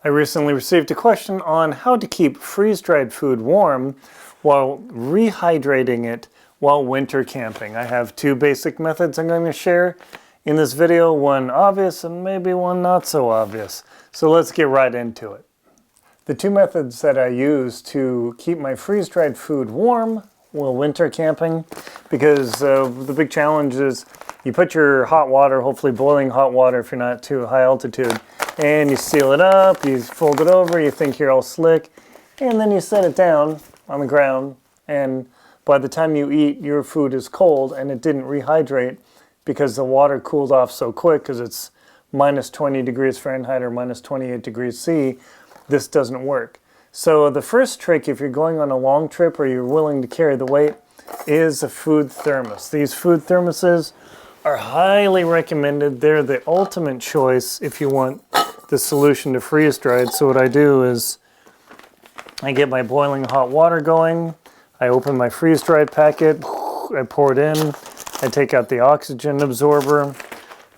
I recently received a question on how to keep freeze-dried food warm while rehydrating it while winter camping. I have two basic methods I'm going to share in this video, one obvious and maybe one not so obvious. So let's get right into it. The two methods that I use to keep my freeze-dried food warm while winter camping, because the big challenge is you put your hot water, hopefully boiling hot water if you're not too high altitude, and you seal it up, you fold it over, you think you're all slick, and then you set it down on the ground, and by the time you eat, your food is cold and it didn't rehydrate because the water cooled off so quick because it's minus 20 degrees Fahrenheit or minus 28 degrees C. This doesn't work. So the first trick, if you're going on a long trip or you're willing to carry the weight, is a food thermos. These food thermoses are highly recommended. They're the ultimate choice if you want the solution to freeze-dried. So what I do is I get my boiling hot water going, I open my freeze-dried packet, I pour it in, I take out the oxygen absorber,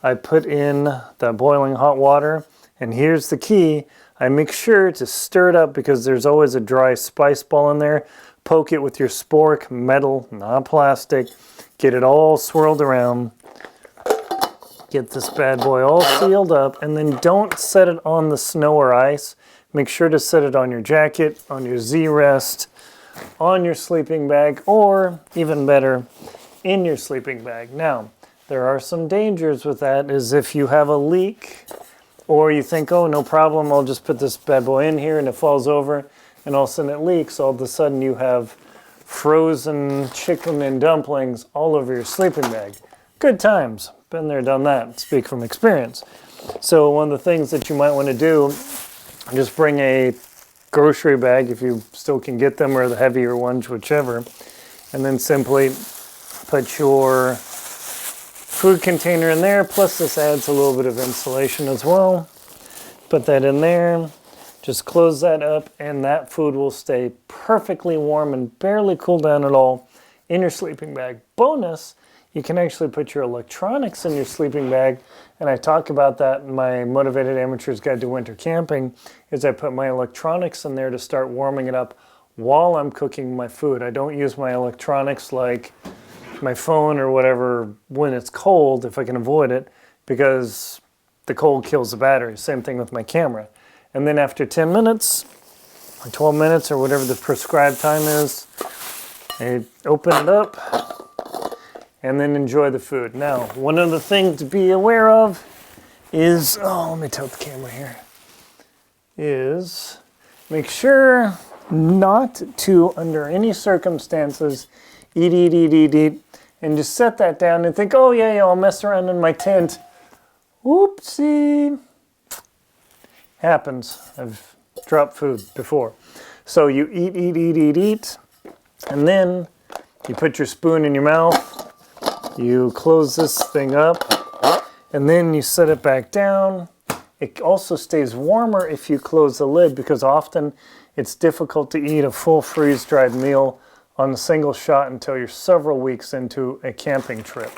I put in the boiling hot water, and here's the key, I make sure to stir it up because there's always a dry spice ball in there. Poke it with your spork, metal, not plastic, get it all swirled around. Get this bad boy all sealed up, and then don't set it on the snow or ice. Make sure to set it on your jacket, on your Z-rest, on your sleeping bag, or even better, in your sleeping bag. Now, there are some dangers with that, is if you have a leak, or you think, oh, no problem, I'll just put this bad boy in here and it falls over, and all of a sudden it leaks, all of a sudden you have frozen chicken and dumplings all over your sleeping bag. Good times. Been there, done that. Speak from experience. So one of the things that you might want to do, just bring a grocery bag if you still can get them, or the heavier ones, whichever, and then simply put your food container in there, plus this adds a little bit of insulation as well. Put that in there, just close that up, and that food will stay perfectly warm and barely cool down at all in your sleeping bag. Bonus, you can actually put your electronics in your sleeping bag, and I talk about that in my Motivated Amateur's Guide to Winter Camping, is I put my electronics in there to start warming it up while I'm cooking my food. I don't use my electronics like my phone or whatever when it's cold, if I can avoid it, because the cold kills the battery. Same thing with my camera. And then after 10 minutes, or 12 minutes, or whatever the prescribed time is, I open it up, and then enjoy the food. Now, one of the things to be aware of is, let me tilt the camera here, is make sure not to, under any circumstances, eat, and just set that down and think, oh yeah, I'll mess around in my tent. Whoopsie. Happens. I've dropped food before. So you eat, and then you put your spoon in your mouth, you close this thing up, and then you set it back down. It also stays warmer if you close the lid, because often it's difficult to eat a full freeze-dried meal on a single shot until you're several weeks into a camping trip.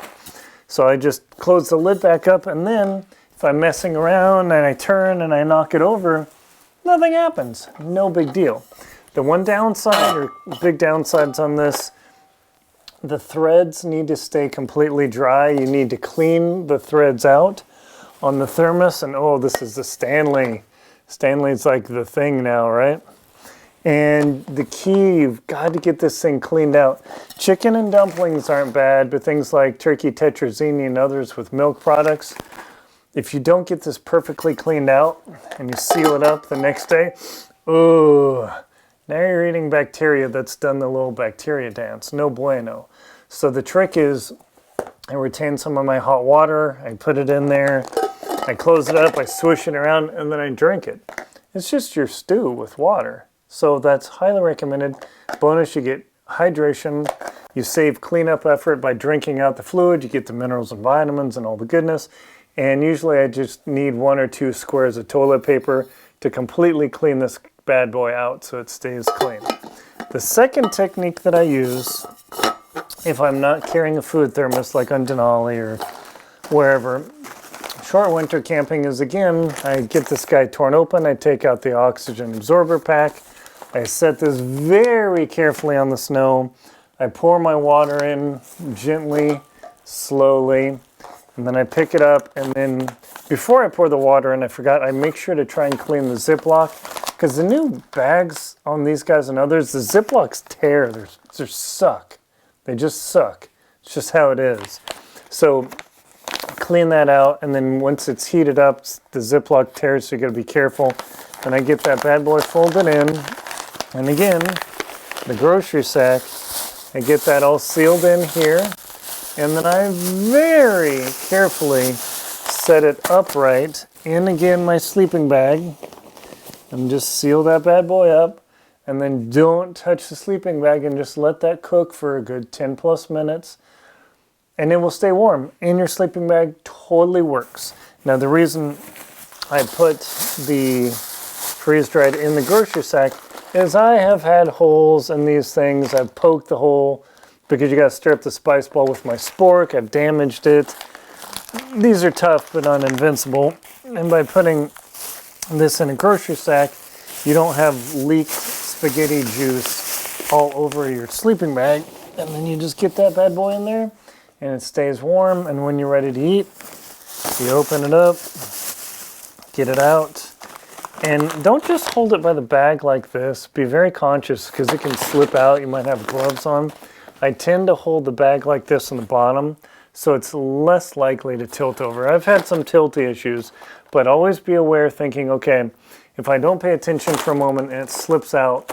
So I just close the lid back up, and then if I'm messing around and I turn and I knock it over, nothing happens. No big deal. The one downside, or big downsides on this, the threads need to stay completely dry. You need to clean the threads out on the thermos. And oh, this is the Stanley. Stanley's like the thing now, right? And the key, you've got to get this thing cleaned out. Chicken and dumplings aren't bad, but things like turkey tetrazzini and others with milk products, if you don't get this perfectly cleaned out and you seal it up the next day, oh, now you're eating bacteria that's done the little bacteria dance. No bueno. So the trick is, I retain some of my hot water, I put it in there, I close it up, I swish it around, and then I drink it. It's just your stew with water. So that's highly recommended. Bonus, you get hydration, you save cleanup effort by drinking out the fluid, you get the minerals and vitamins and all the goodness. And usually I just need 1 or 2 squares of toilet paper to completely clean this bad boy out so it stays clean. The second technique that I use, if I'm not carrying a food thermos like on Denali or wherever, short winter camping is, again, I get this guy torn open, I take out the oxygen absorber pack, I set this very carefully on the snow, I pour my water in gently, slowly, and then I pick it up, and then before I pour the water in, I forgot, I make sure to try and clean the Ziploc, because the new bags on these guys and others, the Ziplocs tear, they suck. They just suck. It's just how it is. So clean that out, and then once it's heated up, the Ziploc tears, so you gotta be careful. And I get that bad boy folded in, and again, the grocery sack, I get that all sealed in here, and then I very carefully set it upright in, again, my sleeping bag, and just seal that bad boy up, and then don't touch the sleeping bag and just let that cook for a good 10 plus minutes, and it will stay warm. In your sleeping bag totally works. Now the reason I put the freeze-dried in the grocery sack is I have had holes in these things. I've poked the hole because you got to stir up the spice ball with my spork. I've damaged it. These are tough but not invincible. And by putting this in a grocery sack, you don't have leaked spaghetti juice all over your sleeping bag. And then you just get that bad boy in there and it stays warm. And when you're ready to eat, you open it up, get it out. And don't just hold it by the bag like this. Be very conscious because it can slip out. You might have gloves on. I tend to hold the bag like this on the bottom so it's less likely to tilt over. I've had some tilty issues, but always be aware, thinking, okay, if I don't pay attention for a moment and it slips out,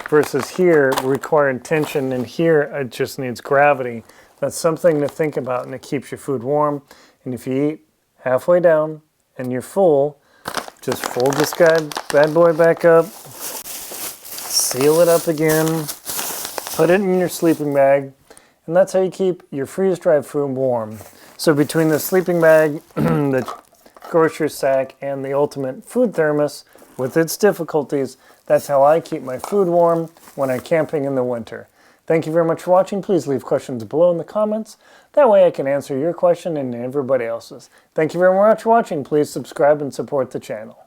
versus here requiring tension, and here it just needs gravity. That's something to think about, and it keeps your food warm. And if you eat halfway down and you're full, just fold this bad boy back up, seal it up again, put it in your sleeping bag, and that's how you keep your freeze-dried food warm. So between the sleeping bag, the grocery sack, and the ultimate food thermos, with its difficulties, that's how I keep my food warm when I'm camping in the winter. Thank you very much for watching. Please leave questions below in the comments. That way I can answer your question and everybody else's. Thank you very much for watching. Please subscribe and support the channel.